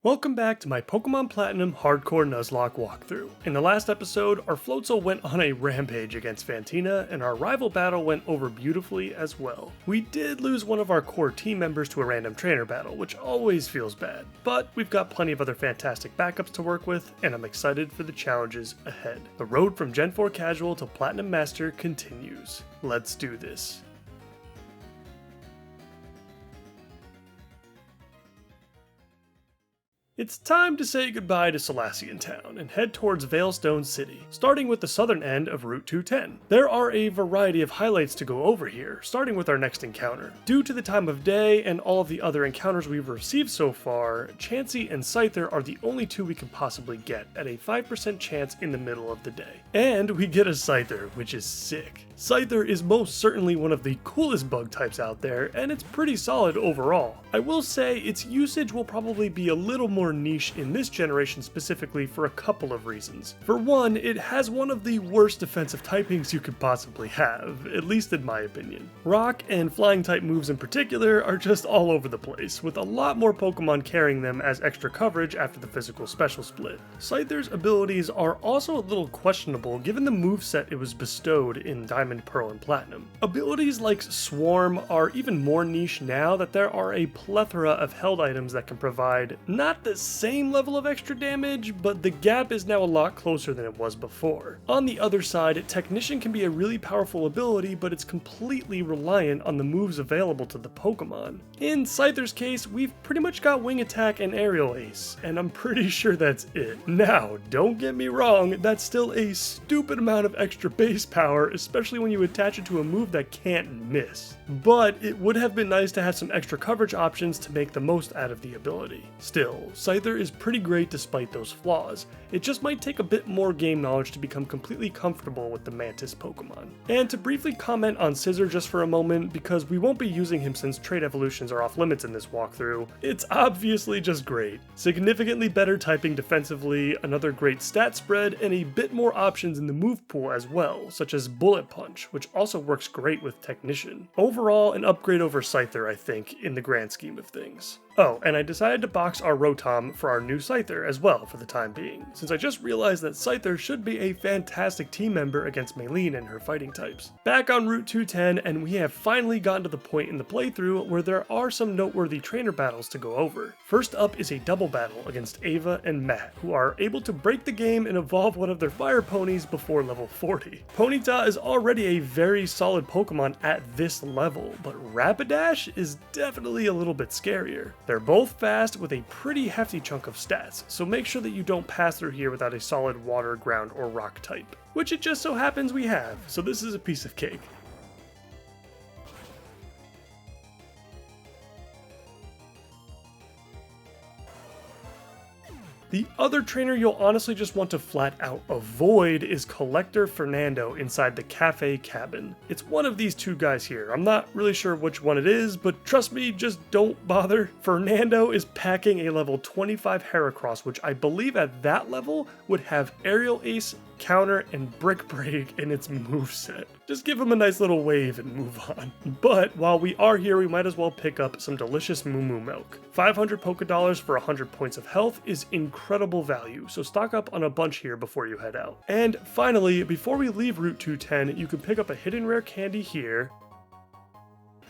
Welcome back to my Pokémon Platinum Hardcore Nuzlocke walkthrough. In the last episode, our Floatzel went on a rampage against Fantina, and our rival battle went over beautifully as well. We did lose one of our core team members to a random trainer battle, which always feels bad, but we've got plenty of other fantastic backups to work with, and I'm excited for the challenges ahead. The road from Gen 4 Casual to Platinum Master continues. Let's do this. It's time to say goodbye to Solaceon Town and head towards Veilstone City, starting with the southern end of Route 210. There are a variety of highlights to go over here, starting with our next encounter. Due to the time of day and all of the other encounters we've received so far, Chansey and Scyther are the only two we can possibly get at a 5% chance in the middle of the day. And we get a Scyther, which is sick. Scyther is most certainly one of the coolest bug types out there, and it's pretty solid overall. I will say its usage will probably be a little more niche in this generation specifically for a couple of reasons. For one, it has one of the worst defensive typings you could possibly have, at least in my opinion. Rock and flying type moves in particular are just all over the place, with a lot more Pokemon carrying them as extra coverage after the physical special split. Scyther's abilities are also a little questionable given the moveset it was bestowed in Diamond, Pearl, and Platinum. Abilities like Swarm are even more niche now that there are a plethora of held items that can provide not the same level of extra damage, but the gap is now a lot closer than it was before. On the other side, Technician can be a really powerful ability, but it's completely reliant on the moves available to the Pokemon. In Scyther's case, we've pretty much got Wing Attack and Aerial Ace, and I'm pretty sure that's it. Now, don't get me wrong, that's still a stupid amount of extra base power, especially when you attach it to a move that can't miss. But it would have been nice to have some extra coverage options to make the most out of the ability. Still, Scyther is pretty great despite those flaws. It just might take a bit more game knowledge to become completely comfortable with the Mantis Pokemon. And to briefly comment on Scizor just for a moment, because we won't be using him since trait evolutions are off limits in this walkthrough, it's obviously just great. Significantly better typing defensively, another great stat spread, and a bit more options in the move pool as well, such as Bullet Punch, which also works great with Technician. Overall, an upgrade over Scyther, I think, in the grand scheme of things. Oh, and I decided to box our Rotom for our new Scyther as well for the time being, since I just realized that Scyther should be a fantastic team member against Maylene and her fighting types. Back on Route 210, and we have finally gotten to the point in the playthrough where there are some noteworthy trainer battles to go over. First up is a double battle against Ava and Matt, who are able to break the game and evolve one of their fire ponies before level 40. Ponyta is already a very solid Pokemon at this level, but Rapidash is definitely a little bit scarier. They're both fast with a pretty hefty chunk of stats, so make sure that you don't pass through here without a solid water, ground, or rock type, which it just so happens we have, so this is a piece of cake. The other trainer you'll honestly just want to flat out avoid is Collector Fernando inside the cafe cabin. It's one of these two guys here. I'm not really sure which one it is, but trust me, just don't bother. Fernando is packing a level 25 Heracross, which I believe at that level would have Aerial Ace, Counter, and Brick Break in its moveset. Just give him a nice little wave and move on. But while we are here, we might as well pick up some delicious Moo Moo Milk. 500 Pokédollars for 100 points of health is incredible value, so stock up on a bunch here before you head out. And finally, before we leave Route 210, you can pick up a hidden rare candy here,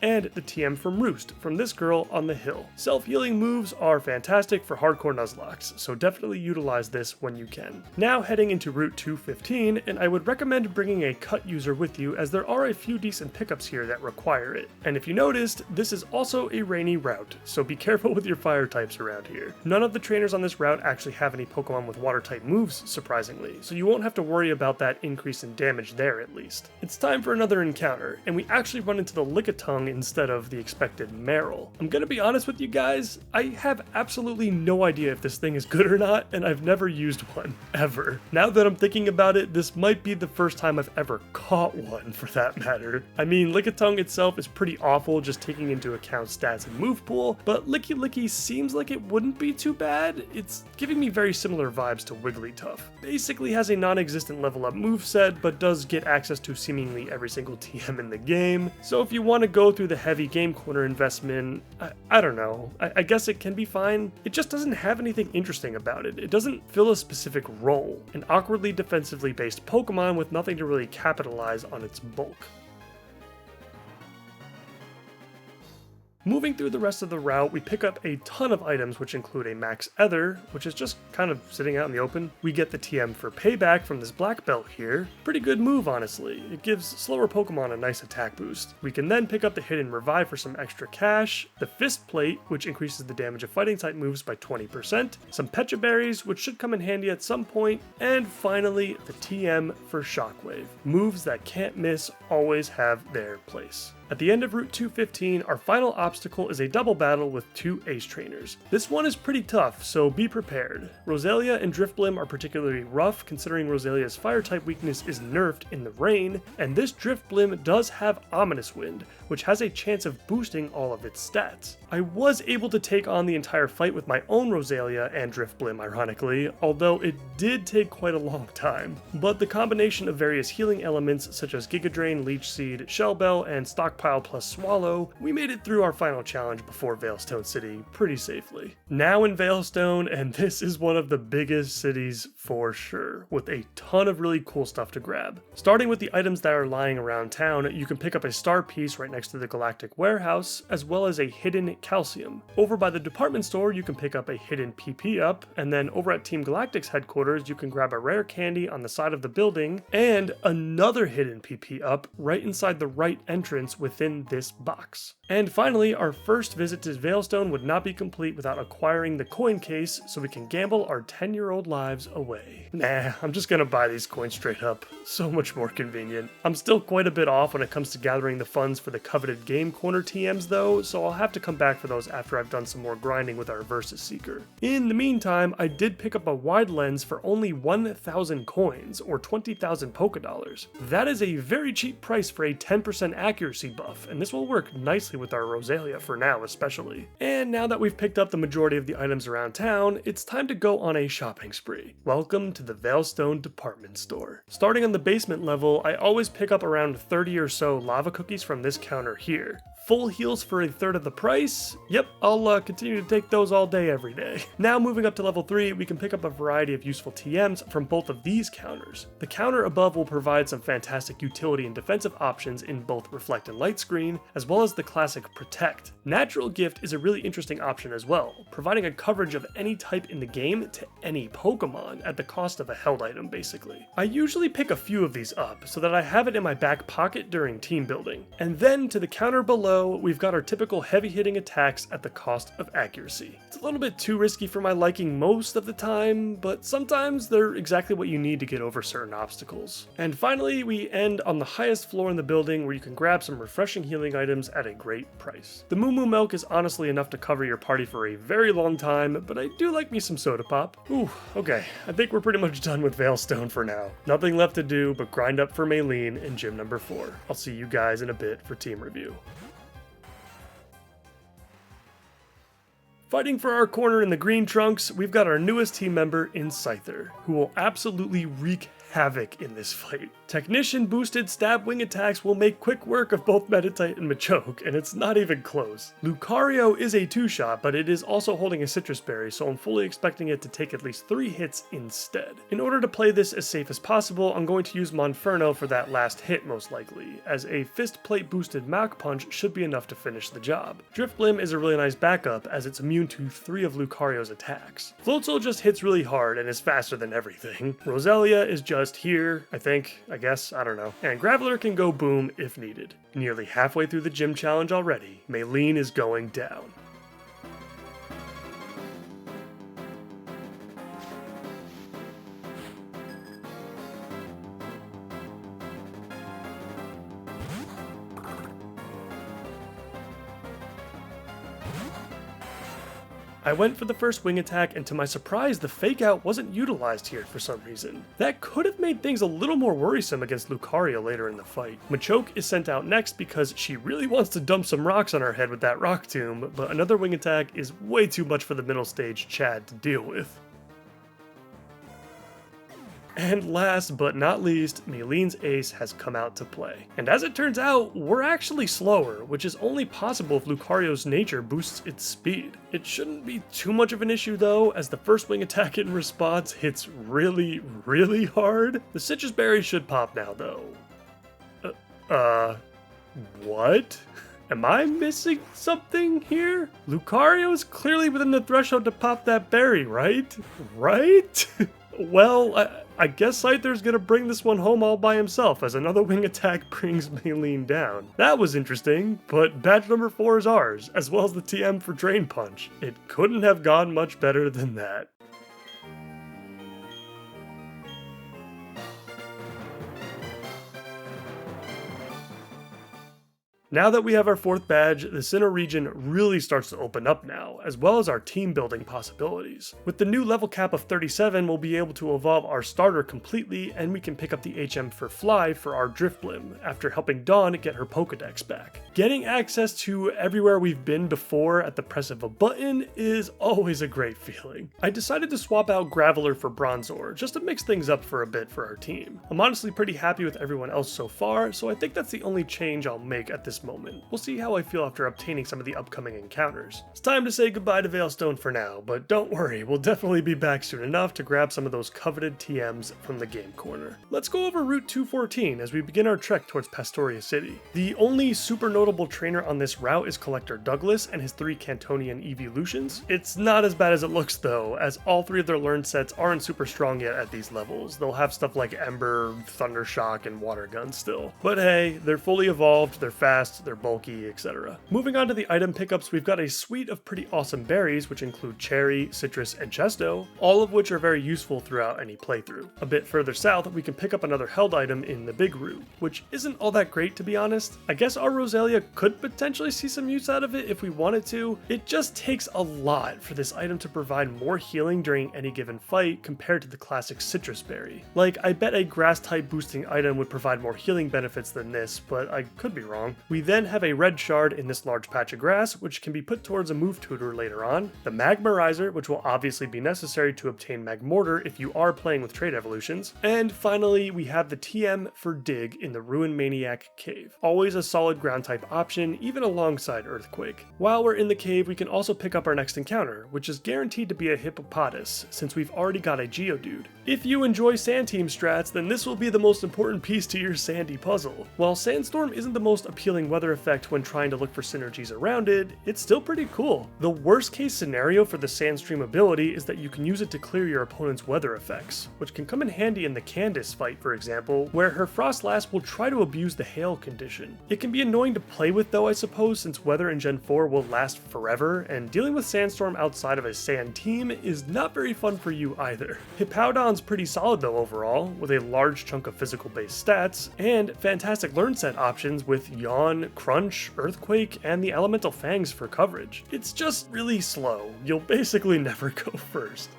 and the TM from Roost, from this girl on the hill. Self-healing moves are fantastic for hardcore Nuzlockes, so definitely utilize this when you can. Now heading into Route 215, and I would recommend bringing a cut user with you as there are a few decent pickups here that require it. And if you noticed, this is also a rainy route, so be careful with your fire types around here. None of the trainers on this route actually have any Pokemon with water type moves, surprisingly, so you won't have to worry about that increase in damage there at least. It's time for another encounter, and we actually run into the Lickitung instead of the expected Marill. I'm gonna be honest with you guys, I have absolutely no idea if this thing is good or not, and I've never used one, ever. Now that I'm thinking about it, this might be the first time I've ever caught one, for that matter. I mean, Lickitung itself is pretty awful, just taking into account stats and move pool, but Licky Licky seems like it wouldn't be too bad. It's giving me very similar vibes to Wigglytuff. Basically has a non-existent level up moveset, but does get access to seemingly every single TM in the game, so if you want to go through the heavy game corner investment, I don't know. I guess it can be fine. It just doesn't have anything interesting about it. It doesn't fill a specific role. An awkwardly defensively based Pokemon with nothing to really capitalize on its bulk. Moving through the rest of the route, we pick up a ton of items which include a Max Ether, which is just kind of sitting out in the open. We get the TM for payback from this black belt here. Pretty good move, honestly. It gives slower Pokemon a nice attack boost. We can then pick up the Hidden Revive for some extra cash, the Fist Plate, which increases the damage of fighting type moves by 20%, some Pecha Berries, which should come in handy at some point, and finally the TM for Shockwave. Moves that can't miss always have their place. At the end of Route 215, our final obstacle is a double battle with two Ace Trainers. This one is pretty tough, so be prepared. Roselia and Drifblim are particularly rough, considering Roselia's fire type weakness is nerfed in the rain, and this Drifblim does have Ominous Wind, which has a chance of boosting all of its stats. I was able to take on the entire fight with my own Roselia and Drifblim, ironically, although it did take quite a long time. But the combination of various healing elements such as Giga Drain, Leech Seed, Shell Bell, and Stockpile plus Swallow, we made it through our final challenge before Veilstone City pretty safely. Now in Veilstone, and this is one of the biggest cities for sure, with a ton of really cool stuff to grab. Starting with the items that are lying around town, you can pick up a star piece right next to the Galactic Warehouse, as well as a hidden calcium. Over by the department store, you can pick up a hidden PP up, and then over at Team Galactic's headquarters, you can grab a rare candy on the side of the building, and another hidden PP up right inside the right entrance within this box. And finally, our first visit to Veilstone would not be complete without acquiring the coin case so we can gamble our 10-year-old lives away. Nah, I'm just gonna buy these coins straight up. So much more convenient. I'm still quite a bit off when it comes to gathering the funds for the coveted Game Corner TMs though, so I'll have to come back for those after I've done some more grinding with our Versus Seeker. In the meantime, I did pick up a wide lens for only 1,000 coins, or 20,000 Pokédollars. That is a very cheap price for a 10% accuracy buff, and this will work nicely with our Roselia for now especially. And now that we've picked up the majority of the items around town, it's time to go on a shopping spree. Welcome to the Veilstone department store. Starting on the basement level, I always pick up around 30 or so lava cookies from this counter here. Full heals for a third of the price? Yep, I'll continue to take those all day every day. Now moving up to level 3, we can pick up a variety of useful TMs from both of these counters. The counter above will provide some fantastic utility and defensive options in both Reflect and Light Screen, as well as the classic Protect. Natural Gift is a really interesting option as well, providing a coverage of any type in the game to any Pokemon at the cost of a held item basically. I usually pick a few of these up so that I have it in my back pocket during team building. And then to the counter below, we've got our typical heavy hitting attacks at the cost of accuracy. It's a little bit too risky for my liking most of the time, but sometimes they're exactly what you need to get over certain obstacles. And finally, we end on the highest floor in the building where you can grab some refreshing healing items at a great price. The Moo Moo Milk is honestly enough to cover your party for a very long time, but I do like me some Soda Pop. Ooh, okay, I think we're pretty much done with Veilstone for now. Nothing left to do but grind up for Maylene in gym number 4. I'll see you guys in a bit for team review. Fighting for our corner in the green trunks, we've got our newest team member in Scyther, who will absolutely wreak havoc in this fight. Technician boosted stab wing attacks will make quick work of both Meditite and Machoke, and it's not even close. Lucario is a 2-shot, but it is also holding a Citrus Berry, so I'm fully expecting it to take at least 3 hits instead. In order to play this as safe as possible, I'm going to use Monferno for that last hit most likely, as a Fist Plate boosted Mach Punch should be enough to finish the job. Drifblim is a really nice backup as it's immune to 3 of Lucario's attacks. Floatzel just hits really hard and is faster than everything. Roselia is just here, I guess, I don't know. And Graveler can go boom if needed. Nearly halfway through the gym challenge already, Maylene is going down. I went for the first wing attack, and to my surprise, the fake out wasn't utilized here for some reason. That could have made things a little more worrisome against Lucario later in the fight. Machoke is sent out next because she really wants to dump some rocks on our head with that Rock Tomb, but another wing attack is way too much for the middle stage Chad to deal with. And last but not least, Maylene's ace has come out to play. And as it turns out, we're actually slower, which is only possible if Lucario's nature boosts its speed. It shouldn't be too much of an issue though, as the first wing attack in response hits really, really hard. The Citrus Berry should pop now though. What? Am I missing something here? Lucario is clearly within the threshold to pop that berry, right? Right? Well, I guess Scyther's gonna bring this one home all by himself as another wing attack brings Maylene down. That was interesting, but badge number 4 is ours, as well as the TM for Drain Punch. It couldn't have gone much better than that. Now that we have our 4th badge, the Sinnoh region really starts to open up now, as well as our team building possibilities. With the new level cap of 37, we'll be able to evolve our starter completely, and we can pick up the HM for Fly for our Drifblim, after helping Dawn get her Pokedex back. Getting access to everywhere we've been before at the press of a button is always a great feeling. I decided to swap out Graveler for Bronzor, just to mix things up for a bit for our team. I'm honestly pretty happy with everyone else so far, so I think that's the only change I'll make at this moment. We'll see how I feel after obtaining some of the upcoming encounters. It's time to say goodbye to Veilstone for now, but don't worry, we'll definitely be back soon enough to grab some of those coveted TMs from the game corner. Let's go over Route 214 as we begin our trek towards Pastoria City. The only super notable trainer on this route is Collector Douglas and his 3 Cantonian evolutions. It's not as bad as it looks though, as all 3 of their learn sets aren't super strong yet at these levels. They'll have stuff like Ember, Thunder Shock, and Water Gun still. But hey, they're fully evolved, they're fast, they're bulky, etc. Moving on to the item pickups, we've got a suite of pretty awesome berries, which include Cherry, Citrus, and Chesto, all of which are very useful throughout any playthrough. A bit further south, we can pick up another held item in the Big Route, which isn't all that great to be honest. I guess our Roselia could potentially see some use out of it if we wanted to. It just takes a lot for this item to provide more healing during any given fight compared to the classic Citrus Berry. Like, I bet a grass type boosting item would provide more healing benefits than this, but I could be wrong. We then have a red shard in this large patch of grass, which can be put towards a move tutor later on, the Magmarizer, which will obviously be necessary to obtain Magmortar if you are playing with trait evolutions, and finally we have the TM for Dig in the Ruin Maniac Cave. Always a solid ground type option, even alongside Earthquake. While we're in the cave, we can also pick up our next encounter, which is guaranteed to be a Hippopotas, since we've already got a Geodude. If you enjoy Sand Team strats, then this will be the most important piece to your Sandy puzzle. While Sandstorm isn't the most appealing weather effect when trying to look for synergies around it, it's still pretty cool. The worst case scenario for the Sandstream ability is that you can use it to clear your opponent's weather effects, which can come in handy in the Candace fight for example, where her Frostlass will try to abuse the hail condition. It can be annoying to play with though I suppose, since weather in Gen 4 will last forever, and dealing with Sandstorm outside of a Sand team is not very fun for you either. Hippowdon's pretty solid though overall, with a large chunk of physical based stats, and fantastic learn set options with Yawn, Crunch, Earthquake, and the Elemental Fangs for coverage. It's just really slow. You'll basically never go first.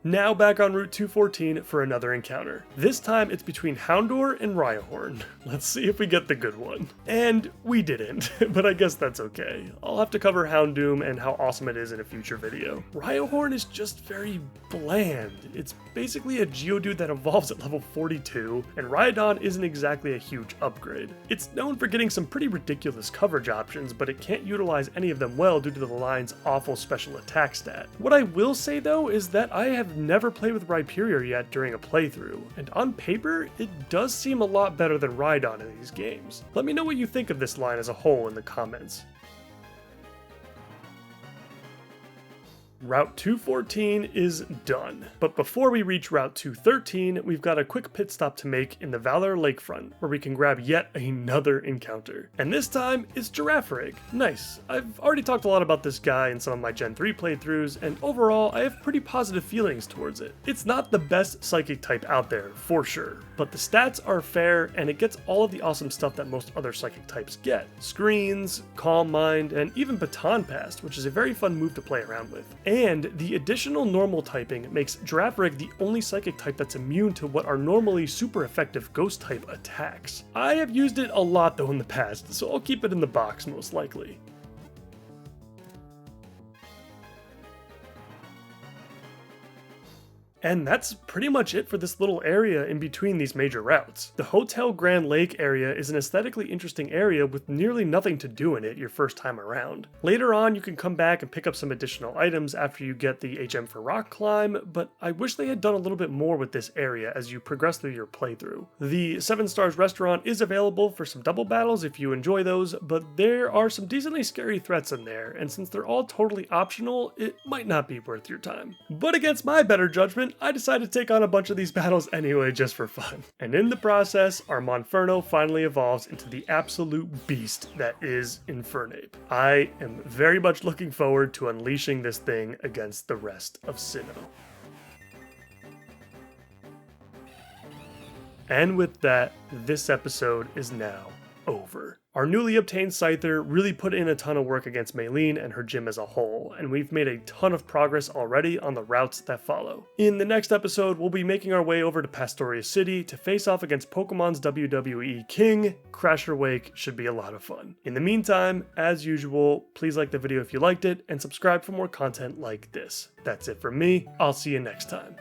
Now back on Route 214 for another encounter. This time it's between Houndour and Rhyhorn. Let's see if we get the good one. And we didn't, but I guess that's okay. I'll have to cover Houndoom and how awesome it is in a future video. Rhyhorn is just very bland. It's basically a Geodude that evolves at level 42, and Rhyhorn isn't exactly a huge upgrade. It's known for getting some pretty ridiculous coverage options, but it can't utilize any of them well due to the line's awful special attack stat. What I will say though is that I have never played with Rhyperior yet during a playthrough, and on paper, it does seem a lot better than Rhydon in these games. Let me know what you think of this line as a whole in the comments. Route 214 is done, but before we reach Route 213, we've got a quick pit stop to make in the Valor Lakefront, where we can grab yet another encounter. And this time, it's Girafarig. Nice. I've already talked a lot about this guy in some of my Gen 3 playthroughs, and overall, I have pretty positive feelings towards it. It's not the best psychic type out there, for sure, but the stats are fair, and it gets all of the awesome stuff that most other psychic types get. Screens, Calm Mind, and even Baton Pass, which is a very fun move to play around with. And the additional normal typing makes Girafarig the only psychic type that's immune to what are normally super effective ghost type attacks. I have used it a lot though in the past, so I'll keep it in the box most likely. And that's pretty much it for this little area in between these major routes. The Hotel Grand Lake area is an aesthetically interesting area with nearly nothing to do in it your first time around. Later on, you can come back and pick up some additional items after you get the HM for Rock Climb, but I wish they had done a little bit more with this area as you progress through your playthrough. The 7 Stars restaurant is available for some double battles if you enjoy those, but there are some decently scary threats in there, and since they're all totally optional, it might not be worth your time. But against my better judgment, I decided to take on a bunch of these battles anyway just for fun. And in the process, our Monferno finally evolves into the absolute beast that is Infernape. I am very much looking forward to unleashing this thing against the rest of Sinnoh. And with that, this episode is now over. Our newly obtained Scyther really put in a ton of work against Maylene and her gym as a whole, and we've made a ton of progress already on the routes that follow. In the next episode, we'll be making our way over to Pastoria City to face off against Pokemon's WWE King. Crasher Wake should be a lot of fun. In the meantime, as usual, please like the video if you liked it, and subscribe for more content like this. That's it from me. I'll see you next time.